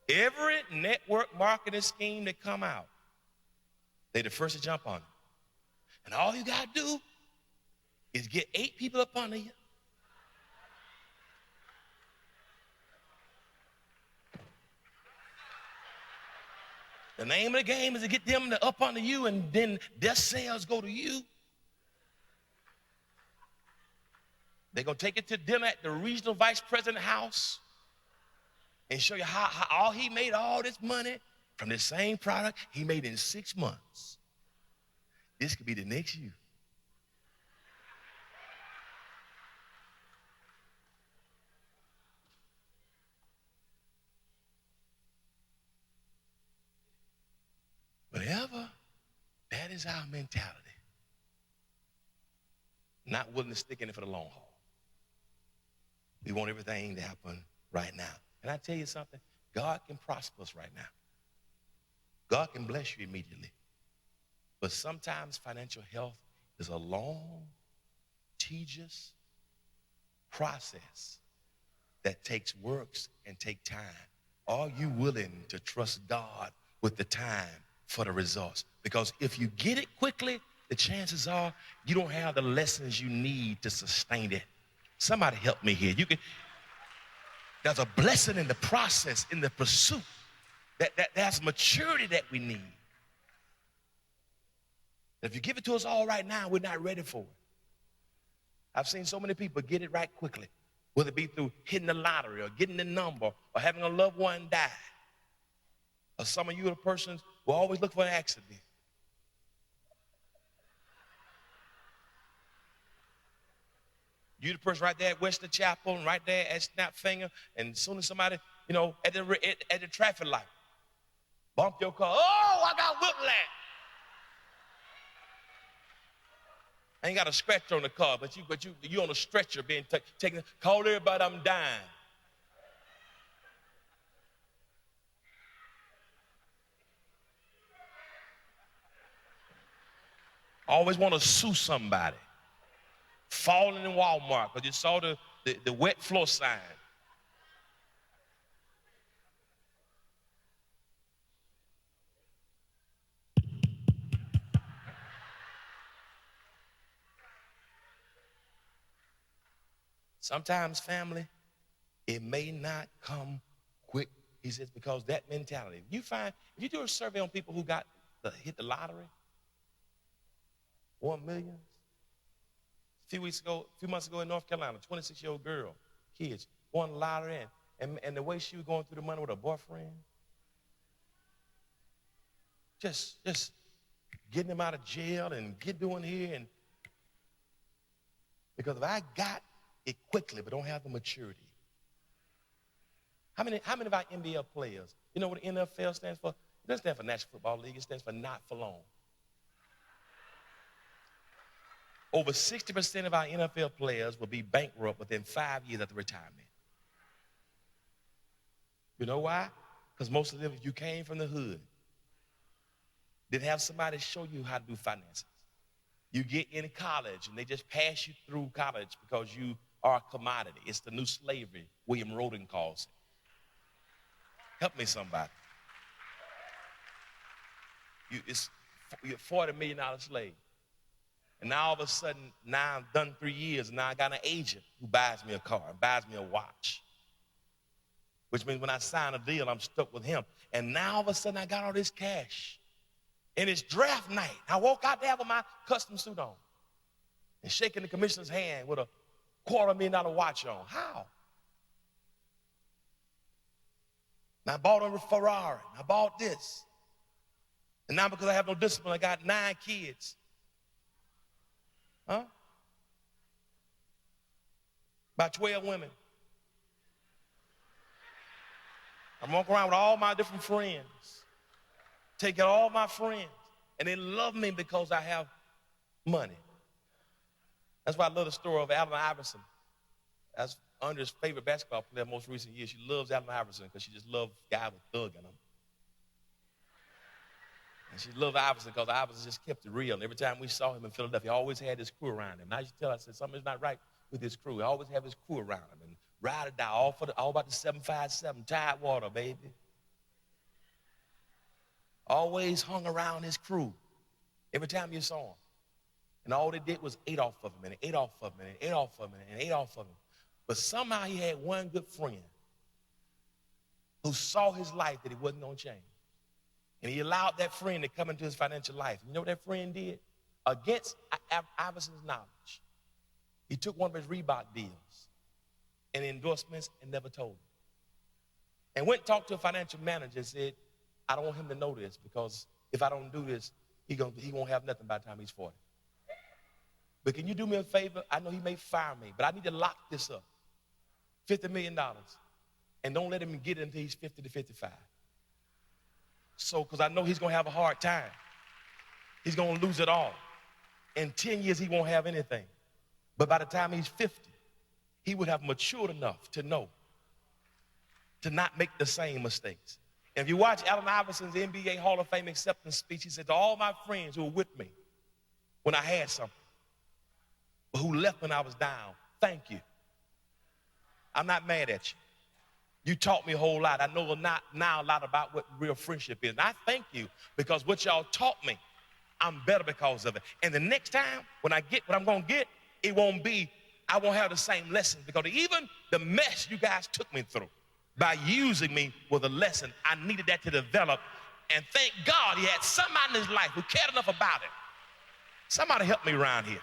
Every network marketing scheme that come out, they the first to jump on it. And all you got to do is get 8 people up under you. The name of the game is to get them to up under you, and then their sales go to you. They're going to take it to dinner at the regional vice president house and show you how all he made all this money from the same product he made in 6 months. This could be the next you. Whatever, that is our mentality. Not willing to stick in it for the long haul. We want everything to happen right now. And I tell you something, God can prosper us right now. God can bless you immediately. But sometimes financial health is a long, tedious process that takes works and take time. Are you willing to trust God with the time for the results? Because if you get it quickly, the chances are you don't have the lessons you need to sustain it. Somebody help me here. There's a blessing in the process, in the pursuit. That's maturity that we need. If you give it to us all right now, we're not ready for it. I've seen so many people get it right quickly, whether it be through hitting the lottery or getting the number or having a loved one die. Or some of you are the persons who always look for an accident. You the person right there at Western Chapel and right there at Snapfinger, and as soon as somebody, at the traffic light, bump your car, oh, I got whiplash. I ain't got a scratch on the car, but you on a stretcher being taken. Call everybody, I'm dying. I always want to sue somebody. Falling in Walmart because you saw the wet floor sign. Sometimes, family, it may not come quick. He says, because that mentality. If you do a survey on people who hit the lottery, 1 million. A few months ago in North Carolina, 26-year-old girl, kids, won the lottery, and the way she was going through the money with her boyfriend, just getting him out of jail and doing here, and because if I got it quickly but don't have the maturity. How many of our NBA players, you know what the NFL stands for? It doesn't stand for National Football League, it stands for not for long. Over 60% of our NFL players will be bankrupt within 5 years after retirement. You know why? Because most of them, if you came from the hood, didn't have somebody show you how to do finances. You get in college and they just pass you through college because you are a commodity. It's the new slavery, William Roden calls it. Help me, somebody. You're a $40 million slave. And now all of a sudden, now I've done 3 years, and now I got an agent who buys me a car, buys me a watch. Which means when I sign a deal, I'm stuck with him. And now all of a sudden, I got all this cash. And it's draft night. I walk out there with my custom suit on and shaking the commissioner's hand with a $250,000 watch on. How? And I bought a Ferrari. I bought this. And now because I have no discipline, I got 9 kids. Huh? About 12 women. I'm walking around with all my different friends. Take care of all my friends. And they love me because I have money. That's why I love the story of Allen Iverson. That's Andre's favorite basketball player most recent years. She loves Allen Iverson because she just loves guys with thug in them. And she loved Iverson because Iverson just kept it real. And every time we saw him in Philadelphia, he always had his crew around him. And I used to tell her, I said, something's not right with his crew. He always have his crew around him. And ride or die, all about the 757, Tidewater, baby. Always hung around his crew every time you saw him. And all they did was ate off of him, and ate off of him, and ate off of him, and ate off of him. But somehow he had one good friend who saw his life that he wasn't going to change. And he allowed that friend to come into his financial life. You know what that friend did? Against Iverson's knowledge, he took one of his Reebok deals and endorsements and never told him. And went and talked to a financial manager and said, I don't want him to know this, because if I don't do this, he won't have nothing by the time he's 40. But can you do me a favor? I know he may fire me, but I need to lock this up. $50 million. And don't let him get it until he's 50 to 55. So, because I know he's going to have a hard time. He's going to lose it all. In 10 years, he won't have anything. But by the time he's 50, he would have matured enough to know to not make the same mistakes. And if you watch Allen Iverson's NBA Hall of Fame acceptance speech, he said, to all my friends who were with me when I had something, but who left when I was down, thank you. I'm not mad at you. You taught me a whole lot. I know now a lot about what real friendship is. And I thank you, because what y'all taught me, I'm better because of it. And the next time when I get what I'm going to get, I won't have the same lesson, because even the mess you guys took me through by using me was a lesson. I needed that to develop. And thank God he had somebody in his life who cared enough about it. Somebody help me around here.